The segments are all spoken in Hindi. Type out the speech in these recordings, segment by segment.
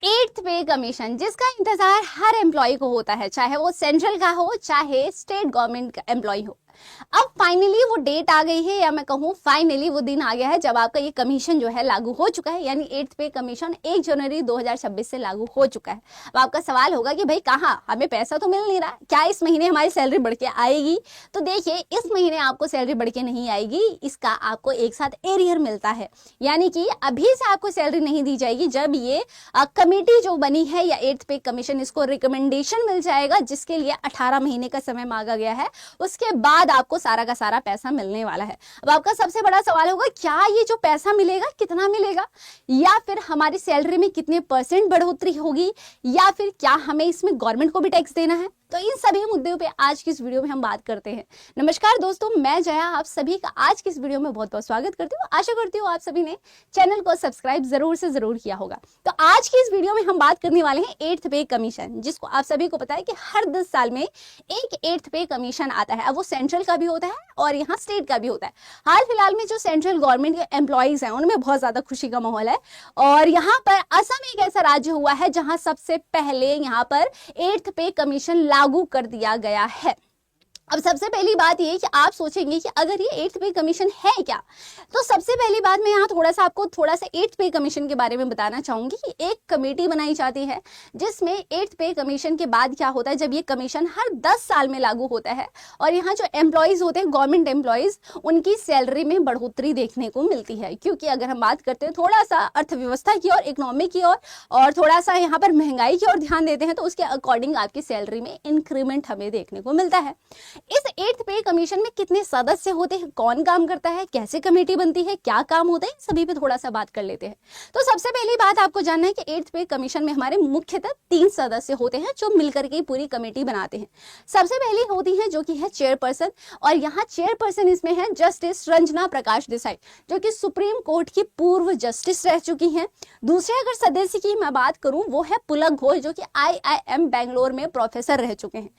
एट्थ पे कमीशन जिसका इंतजार हर एम्प्लॉय को होता है, चाहे वो सेंट्रल का हो चाहे स्टेट गवर्नमेंट का एम्प्लॉय हो। अब फाइनली वो डेट आ गई है, या मैं कहूँ फाइनली वो दिन आ गया है जब आपका ये कमीशन जो है लागू हो चुका है। यानी एट्थ पे कमीशन 1 जनवरी 2026 से लागू हो चुका है। अब आपका सवाल होगा कि भाई कहाँ, हमें पैसा तो मिल नहीं रहा, क्या इस महीने हमारी सैलरी बढ़ के आएगी? तो देखिए, इस महीने आपको सैलरी बढ़ के नहीं आएगी, इसका आपको एक साथ एरियर मिलता है। यानी कि अभी से आपको सैलरी नहीं दी जाएगी। जब ये कमेटी जो बनी है या एट्थ पे कमीशन, इसको रिकमेंडेशन मिल जाएगा जिसके लिए 18 महीने का समय मांगा गया है, उसके बाद आपको सारा का सारा पैसा मिलने वाला है। अब आपका सबसे बड़ा सवाल होगा, क्या ये जो पैसा मिलेगा कितना मिलेगा, या फिर हमारी सैलरी में कितने % बढ़ोतरी होगी, या फिर क्या हमें इसमें गवर्नमेंट को भी टैक्स देना है? तो इन सभी मुद्दों पे आज की इस वीडियो में हम बात करते हैं। नमस्कार दोस्तों, मैं जया आप सभी का आज की इस वीडियो में बहुत बहुत स्वागत करती हूँ। आशा करती हूँ आप सभी ने चैनल को सब्सक्राइब जरूर से जरूर किया होगा। तो आज की इस वीडियो में हम बात करने वाले हैं एट्थ पे कमीशन, जिसको आप सभी को पता है कि हर 10 साल में एक एट्थ पे कमीशन आता है। अब वो सेंट्रल का भी होता है और यहाँ स्टेट का भी होता है। हाल फिलहाल में जो सेंट्रल गवर्नमेंट के एम्प्लॉइज हैं उनमें बहुत ज्यादा खुशी का माहौल है, और यहाँ पर असम एक ऐसा राज्य हुआ है जहां सबसे पहले यहाँ पर एट्थ पे कमीशन लागू कर दिया गया है। अब सबसे पहली बात ये कि आप सोचेंगे कि अगर ये एट्थ पे कमीशन है क्या, तो सबसे पहली बात मैं यहाँ आपको थोड़ा सा एट्थ पे कमीशन के बारे में बताना चाहूंगी कि एक कमेटी बनाई जाती है जिसमें एट्थ पे कमीशन के बाद क्या होता है, जब ये कमीशन हर 10 साल में लागू होता है और यहाँ जो एम्प्लॉयज होते हैं गवर्नमेंट एम्प्लॉयज, उनकी सैलरी में बढ़ोतरी देखने को मिलती है। क्योंकि अगर हम बात करते हैं थोड़ा सा अर्थव्यवस्था की और इकोनॉमी की और थोड़ा सा यहाँ पर महंगाई की ओर ध्यान देते हैं, तो उसके अकॉर्डिंग आपकी सैलरी में इंक्रीमेंट हमें देखने को मिलता है। इस एट्थ पे कमीशन में कितने सदस्य होते हैं, कौन काम करता है, कैसे कमेटी बनती है, क्या काम होता है, सभी पे थोड़ा सा बात कर लेते हैं। तो सबसे पहली बात आपको जानना है कि एट्थ पे कमीशन में हमारे मुख्यतः 3 सदस्य होते हैं जो मिलकर के पूरी कमेटी बनाते हैं। सबसे पहली होती है जो कि है चेयरपर्सन, और यहाँ चेयरपर्सन इसमें है जस्टिस रंजना प्रकाश देसाई, जो कि सुप्रीम कोर्ट की पूर्व जस्टिस रह चुकी हैं। दूसरे अगर सदस्य की मैं बात करूं, वो है पुलक घोष, जो कि IIM बेंगलोर में प्रोफेसर रह चुके हैं।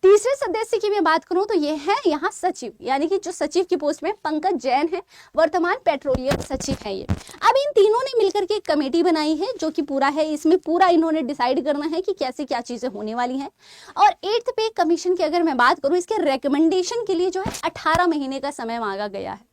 तीसरे सदस्य की मैं बात करूं तो ये है यहाँ सचिव, यानी कि जो सचिव की पोस्ट में पंकज जैन है, वर्तमान पेट्रोलियम सचिव है ये। अब इन तीनों ने मिलकर के एक कमेटी बनाई है जो कि पूरा है, इसमें पूरा इन्होंने डिसाइड करना है कि कैसे क्या चीजें होने वाली हैं। और एट्थ पे कमीशन की अगर मैं बात करूं, इसके रिकमेंडेशन के लिए जो है 18 महीने का समय मांगा गया है।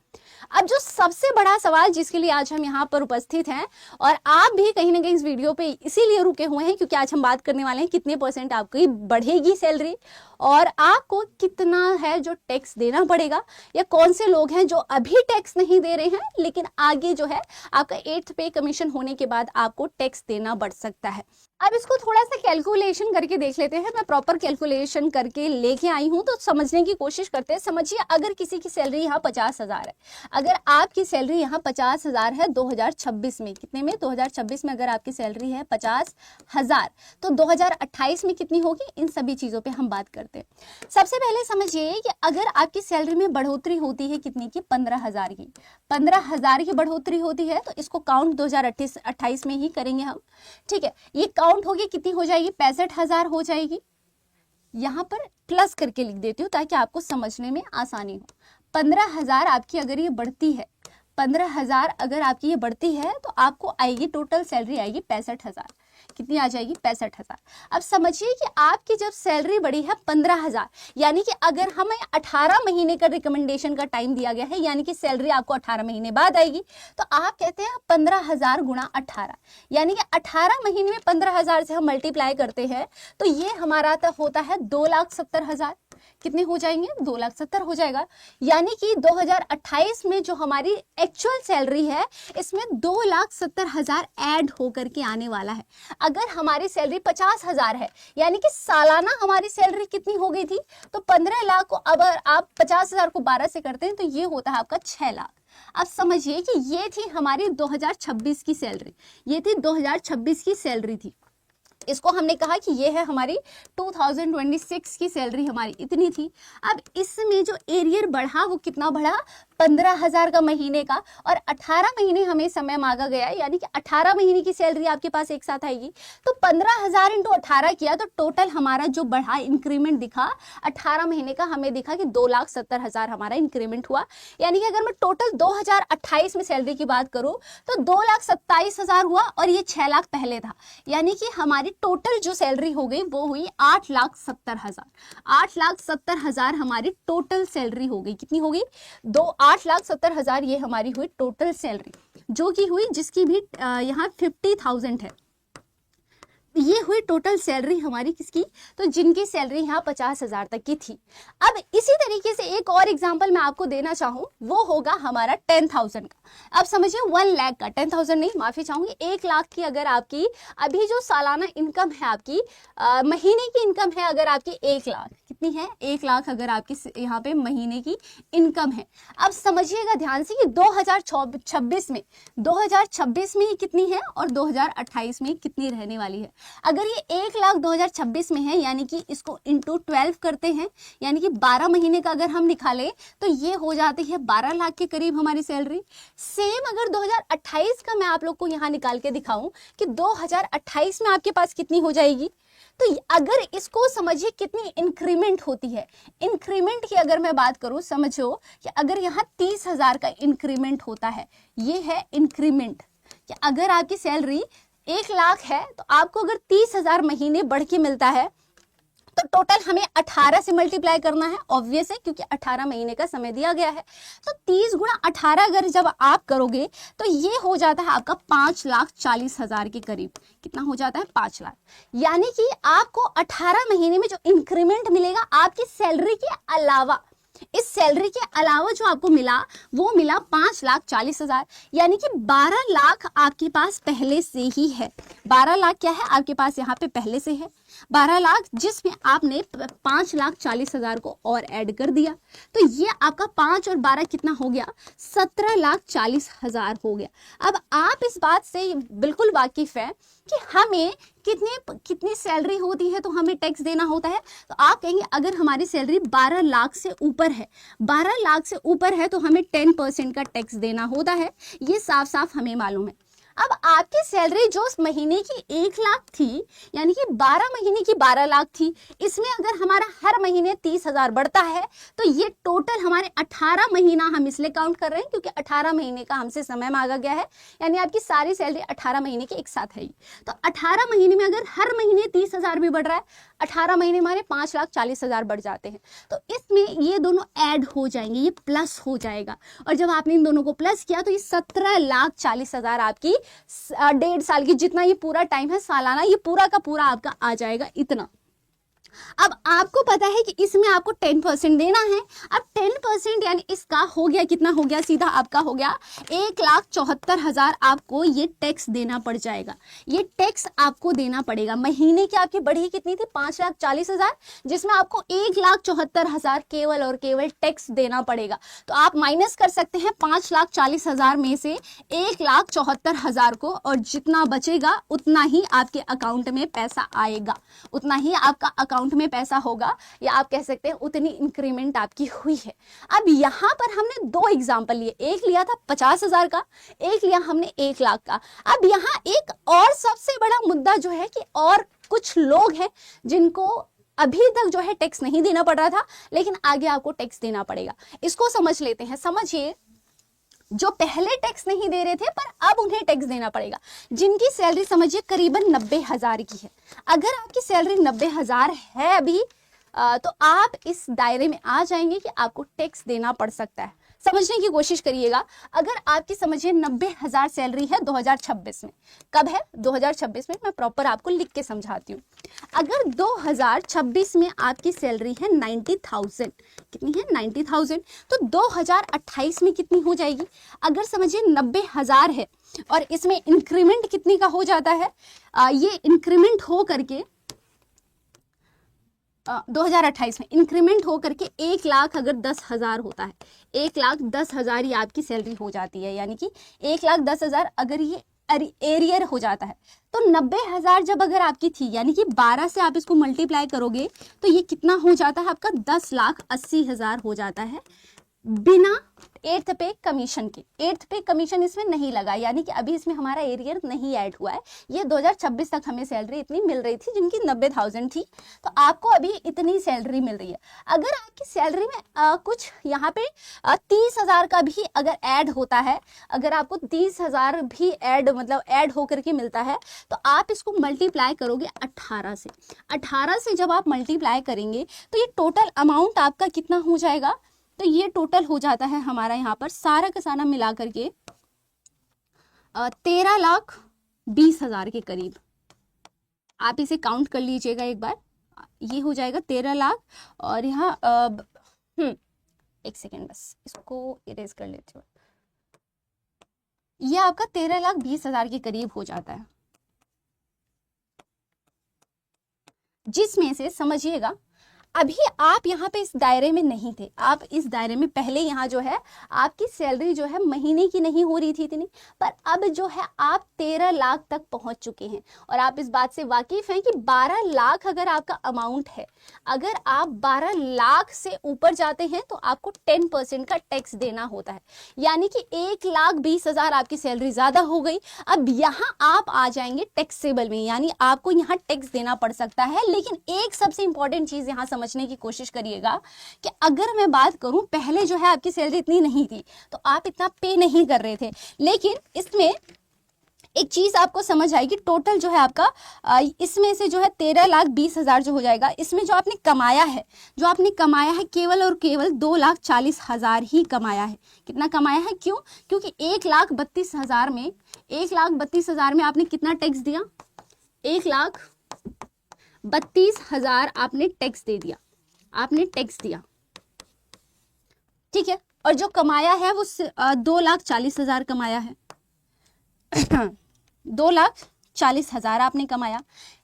अब जो सबसे बड़ा सवाल जिसके लिए आज हम यहाँ पर उपस्थित हैं, और आप भी कहीं ना कहीं इस वीडियो पे इसीलिए रुके हुए हैं क्योंकि आज हम बात करने वाले हैं कितने % आपकी बढ़ेगी सैलरी, और आपको कितना है जो टैक्स देना पड़ेगा, या कौन से लोग हैं जो अभी टैक्स नहीं दे रहे हैं लेकिन आगे जो है आपका एट्थ पे कमीशन होने के बाद आपको टैक्स देना बढ़ सकता है। अब इसको थोड़ा सा कैलकुलेशन करके देख लेते हैं। मैं प्रॉपर कैलकुलेशन करके लेके आई हूं, तो समझने की कोशिश करते हैं। समझिए, अगर किसी की सैलरी यहाँ 50,000 है, अगर आपकी सैलरी यहाँ 50,000 है 2026 में, कितने में, 2026 में अगर आपकी सैलरी है 50,000, तो 2028 में कितनी होगी, इन सभी चीजों पे हम बात करते हैं। सबसे पहले समझिए कि अगर आपकी सैलरी में बढ़ोतरी होती है कितनी की, 15,000 की, 15,000 की बढ़ोतरी होती है, तो इसको काउंट 2028 में ही करेंगे हम। ठीक है, ये काउंट होगी कितनी हो जाएगी, 65,000 हो जाएगी। यहां पर प्लस करके लिख देती हूँ ताकि आपको समझने में आसानी हो। 15,000 आपकी अगर ये बढ़ती है, 15,000 अगर आपकी ये बढ़ती है, तो आपको आएगी टोटल सैलरी आएगी 65,000। कितनी आ जाएगी, 65,000। अब समझिए कि आपकी जब सैलरी बढ़ी है 15,000, यानी कि अगर हमें 18 महीने का रिकमेंडेशन का टाइम दिया गया है, यानी कि सैलरी आपको 18 महीने बाद आएगी, तो आप कहते हैं 15,000 गुणा 18, यानी कि 18 महीने में 15,000 से हम मल्टीप्लाई करते हैं, तो ये हमारा होता है 2,70,000। कितने हो जाएंगे, 2,70,000 हो जाएगा। यानी कि 2028 में जो हमारी एक्चुअल सैलरी है, इसमें 2,70,000 ऐड होकर के आने वाला है। अगर हमारी सैलरी 50,000 है, यानी कि सालाना हमारी सैलरी कितनी हो गई थी, तो 15 लाख को अगर आप 50,000 को 12 से करते हैं तो ये होता है आपका 6 लाख। अब समझिए कि ये थी हमारी 2026 की सैलरी, ये थी 2026 की सैलरी थी। इसको हमने कहा कि ये है हमारी 2026 की सैलरी, हमारी इतनी थी। अब इसमें जो एरियर बढ़ा वो कितना बढ़ा, 15,000 का महीने का, और 18 महीने हमें समय मांगा गया है, यानी कि 18 महीने की सैलरी आपके पास एक साथ आएगी। तो 15,000 इंटू 18 किया तो टोटल हमारा जो बढ़ा इंक्रीमेंट दिखा 18 महीने का, हमें दिखा कि 2,70,000 हमारा इंक्रीमेंट हुआ। यानी कि अगर मैं टोटल 2028 में सैलरी की बात करूं तो 2,27,000 हुआ, और ये 6 लाख पहले था। यानी कि हमारी टोटल जो सैलरी हो गई वो हुई 8,70,000। 8,70,000 हमारी टोटल सैलरी हो गई। कितनी हो गई? 8,70,000 ये हमारी हुई टोटल सैलरी, जो कि हुई, जिसकी भी यहाँ 50,000 है। ये हुई टोटल सैलरी हमारी किसकी? तो जिनकी सैलरी यहाँ 50,000 तक की थी। अब इसी तरीके से एक और एग्जांपल मैं आपको देना चाहूँ, वो होगा हमारा 10,000 का। अब समझिए 1 लाख का, 10,000 नहीं, माफी चाहूंगी, 1 लाख की अगर आपकी अभी जो सालाना इनकम है आपकी, महीने की इनकम है अगर आपकी 1 लाख, कितनी है? 1 लाख अगर आपकी यहाँ पे महीने की इनकम है। अब समझिएगा ध्यान से कि 2026 में कितनी है और 2028 में कितनी रहने वाली है। अगर ये 1 लाख 2026 में है, यानी कि इसको इंटू 12 करते हैं, यानी कि 12 महीने का अगर हम निकालें तो ये हो जाती है 12 लाख के करीब हमारी सैलरी। सेम अगर 2028 का मैं आप लोग को यहाँ निकाल के दिखाऊं कि 2028 में आपके पास कितनी हो जाएगी, तो अगर इसको समझिए कितनी इंक्रीमेंट होती है। इंक्रीमेंट की अगर मैं बात करूं, समझो कि अगर यहाँ 30,000 का इंक्रीमेंट होता है, ये है इंक्रीमेंट, कि अगर आपकी सैलरी 1 लाख है तो आपको अगर 30,000 महीने बढ़ के मिलता है तो टोटल हमें 18 से मल्टीप्लाई करना है, ऑब्वियस है, क्योंकि 18 महीने का समय दिया गया है। तो 30 गुणा 18 अगर जब आप करोगे तो ये हो जाता है आपका 5,40,000 के करीब। कितना हो जाता है? 5 लाख। यानी कि आपको 18 महीने में जो इंक्रीमेंट मिलेगा आपकी सैलरी के अलावा, इस सैलरी के अलावा जो आपको मिला वो मिला 5,40,000। यानी कि 12 लाख आपके पास पहले से ही है। 12 लाख क्या है आपके पास यहाँ पे पहले से है, 12 लाख, जिसमें आपने 5,40,000 को और ऐड कर दिया, तो ये आपका 5 और 12 कितना हो गया? 17,40,000 हो गया। अब आप इस बात से बिल्कुल वाकिफ है कि हमें कितनी सैलरी होती है तो हमें टैक्स देना होता है। तो आप कहेंगे अगर हमारी सैलरी 12 लाख से ऊपर है, 12 लाख से ऊपर है तो हमें 10% का टैक्स देना होता है। ये साफ साफ हमें मालूम है। अब आपकी सैलरी जो महीने की 1 लाख थी, यानी कि 12 महीने की 12 लाख थी, इसमें अगर हमारा हर महीने 30,000 बढ़ता है तो ये टोटल हमारे 18 महीना हम इसलिए काउंट कर रहे हैं क्योंकि 18 महीने का हमसे समय मांगा गया है। यानी आपकी सारी सैलरी 18 महीने की एक साथ है। तो 18 महीने में अगर हर महीने 30,000 भी बढ़ रहा है, 18 महीने हमारे 5,40,000 बढ़ जाते हैं। तो इसमें ये दोनों ऐड हो जाएंगे, ये प्लस हो जाएगा, और जब आपने इन दोनों को प्लस किया तो ये 17,40,000 आपकी 1.5 साल की, जितना ये पूरा टाइम है सालाना, ये पूरा का पूरा आपका आ जाएगा इतना। अब आपको पता है कि इसमें आपको 10% देना है। अब 10% यानी इसका हो गया, कितना हो गया? सीधा आपका हो गया 1,74,000 आपको ये टैक्स देना पड़ जाएगा। ये टैक्स आपको देना पड़ेगा। महीने की आपकी बढ़ी कितनी थी? 5,40,000, जिसमें आपको 1,74,000 केवल और केवल टैक्स देना पड़ेगा। तो आप माइनस कर सकते हैं 5,40,000 में से 1,74,000 को, और जितना बचेगा उतना ही आपके अकाउंट में पैसा आएगा, उतना ही आपका अकाउंट में पैसा होगा, या आप कह सकते हैं उतनी इंक्रीमेंट आपकी हुई है। अब यहां पर हमने 2 एग्जांपल लिए, एक लिया था 50,000 का, एक लिया हमने 1 लाख का। अब यहां एक और सबसे बड़ा मुद्दा जो है कि और कुछ लोग हैं जिनको अभी तक जो है टैक्स नहीं देना पड़ रहा था, लेकिन आगे आपको टैक्स देना पड़ेगा। इसको समझ लेते हैं। समझिए, जो पहले टैक्स नहीं दे रहे थे पर अब उन्हें टैक्स देना पड़ेगा, जिनकी सैलरी समझिए करीबन 90,000 की है। अगर आपकी सैलरी 90,000 है अभी, तो आप इस दायरे में आ जाएंगे कि आपको टैक्स देना पड़ सकता है। समझने की कोशिश करिएगा। अगर आपकी समझिए 90,000 सैलरी है 2026 में, कब है? 2026 में। मैं प्रॉपर आपको लिख के समझाती हूँ। अगर 2026 में आपकी सैलरी है 90,000, कितनी है? 90,000। तो 2028 में कितनी हो जाएगी? अगर समझिए 90,000 है और इसमें इंक्रीमेंट कितनी का हो जाता है? ये इंक्रीमेंट हो करके 2028 में इंक्रीमेंट हो करके 1,10,000 होता है। 1,10,000 ये आपकी सैलरी हो जाती है। यानी कि 1,10,000 अगर ये एरियर हो जाता है तो 90,000 जब अगर आपकी थी, यानी कि 12 से आप इसको मल्टीप्लाई करोगे तो ये कितना हो जाता है आपका? 10,80,000 हो जाता है। बिना 8th पे कमीशन के। 8th पे कमीशन इसमें नहीं लगा, यानी कि अभी इसमें हमारा एरियर नहीं ऐड हुआ है। ये 2026 तक हमें सैलरी इतनी मिल रही थी जिनकी 90,000 थी, तो आपको अभी इतनी सैलरी मिल रही है। अगर आपकी सैलरी में कुछ यहाँ पे 30,000 का भी अगर ऐड होता है, अगर आपको 30,000 भी ऐड मतलब ऐड होकर के मिलता है, तो आप इसको मल्टीप्लाई करोगे 18 से। 18 से जब आप मल्टीप्लाई करेंगे तो ये टोटल अमाउंट आपका कितना हो जाएगा, तो ये टोटल हो जाता है हमारा यहाँ पर सारा का सारा मिला करके 13,20,000 के करीब। आप इसे काउंट कर लीजिएगा एक बार, ये हो जाएगा 13 लाख। और यहाँ एक सेकेंड बस इसको इरेज कर लेते हो, ये आपका 13,20,000 के करीब हो जाता है, जिसमें से समझिएगा अभी आप यहाँ पे इस दायरे में नहीं थे। आप इस दायरे में पहले यहाँ जो है आपकी सैलरी जो है महीने की नहीं हो रही थी इतनी, पर अब जो है आप 13 लाख तक पहुंच चुके हैं। और आप इस बात से वाकिफ हैं कि 12 लाख अगर आपका अमाउंट है, अगर आप 12 लाख से ऊपर जाते हैं तो आपको 10% का टैक्स देना होता है, यानी कि 1,20,000 आपकी सैलरी ज्यादा हो गई। अब यहाँ आप आ जाएंगे टैक्सेबल में, यानी आपको यहाँ टैक्स देना पड़ सकता है। लेकिन एक सबसे इंपॉर्टेंट चीज यहाँ समझने की कोशिश करिएगा कि अगर मैं बात करूं पहले जो है आपकी सैलरी इतनी नहीं थी तो आप इतना पे नहीं कर रहे थे, लेकिन इसमें एक चीज आपको समझ आएगी, टोटल जो है आपका इसमें से जो है 13,20,000 जो हो जाएगा, इसमें जो आपने कमाया है केवल और केवल 2,40,000 ही कमाया है। कितना कमाया है? क्यों? क्योंकि 1,32,000 में 1,32,000 में आपने कितना टैक्स दिया? 1,32,000 आपने टैक्स दे दिया, आपने टैक्स दिया, ठीक है। और जो कमाया है वो 2,40,000 कमाया है 2,40,000 आपने कमाया,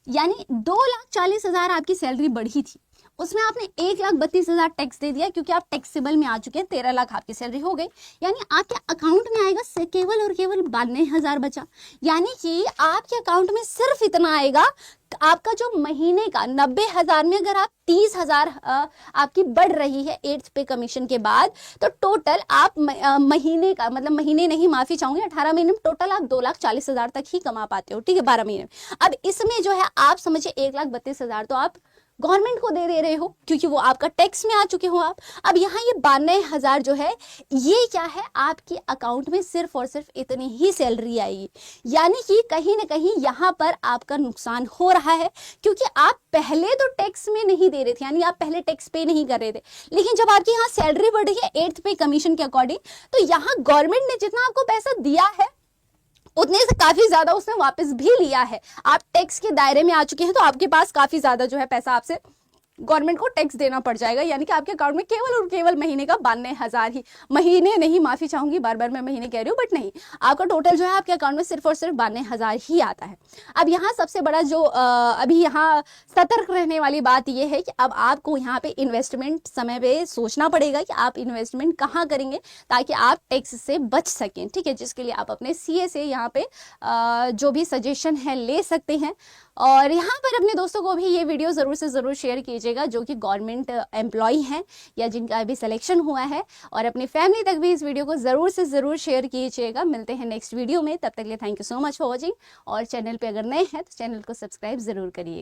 यानी 2,40,000 आपकी सैलरी बढ़ी थी, उसमें आपने 1,32,000 टैक्स दे दिया क्योंकि आप टैक्सेबल में आ चुके हैं। 13 लाख आपकी सैलरी हो गई, यानी आपके अकाउंट में आएगा केवल और केवल 92,000 बचा। यानी कि आपके अकाउंट में सिर्फ इतना आएगा, आपका जो महीने का 90,000 में अगर आप 30,000 आपकी बढ़ रही है 8th पे कमीशन के बाद, तो टोटल आप महीने का मतलब महीने नहीं, माफी चाहूंगी, 18 महीने में टोटल आप 2,40,000 तक ही कमा पाते हो, ठीक है, 12 महीने में। अब इसमें जो है आप समझिए 1,32,000 तो आप गवर्नमेंट को दे रहे हो क्योंकि वो आपका टैक्स में आ चुके हो आप। अब यहाँ ये 92,000 जो है ये क्या है, आपके अकाउंट में सिर्फ और सिर्फ इतनी ही सैलरी आएगी, यानी कि कहीं ना कहीं यहाँ पर आपका नुकसान हो रहा है, क्योंकि आप पहले तो टैक्स में नहीं दे रहे थे, यानी आप पहले टैक्स पे नहीं कर रहे थे, लेकिन जब आपकी यहाँ सैलरी बढ़ रही है 8th पे कमीशन के अकॉर्डिंग, तो यहाँ गवर्नमेंट ने जितना आपको पैसा दिया है उतने से काफी ज्यादा उसने वापस भी लिया है। आप टैक्स के दायरे में आ चुके हैं तो आपके पास काफी ज्यादा जो है पैसा आपसे गवर्नमेंट को टैक्स देना पड़ जाएगा, यानी कि आपके अकाउंट में केवल और केवल महीने का 92,000 ही, महीने नहीं, माफी चाहूंगी, बार बार मैं महीने कह रही हूँ, बट नहीं, आपका टोटल जो है आपके अकाउंट में सिर्फ और सिर्फ 92,000 ही आता है। अब यहाँ सबसे बड़ा जो अभी यहाँ सतर्क रहने वाली बात यह है कि अब आपको यहाँ पे इन्वेस्टमेंट समय पे सोचना पड़ेगा कि आप इन्वेस्टमेंट कहाँ करेंगे ताकि आप टैक्स से बच सकें, ठीक है, जिसके लिए आप अपने CA से यहाँ पे जो भी सजेशन है ले सकते हैं। और यहाँ पर अपने दोस्तों को भी ये वीडियो जरूर से जरूर शेयर कीजिएगा जो कि गवर्नमेंट एम्प्लॉय हैं या जिनका अभी सिलेक्शन हुआ है, और अपनी फैमिली तक भी इस वीडियो को जरूर से जरूर शेयर कीजिएगा। मिलते हैं नेक्स्ट वीडियो में, तब तक के लिए thank you so much for watching, और चैनल पे अगर नए हैं तो चैनल को सब्सक्राइब जरूर करिएगा।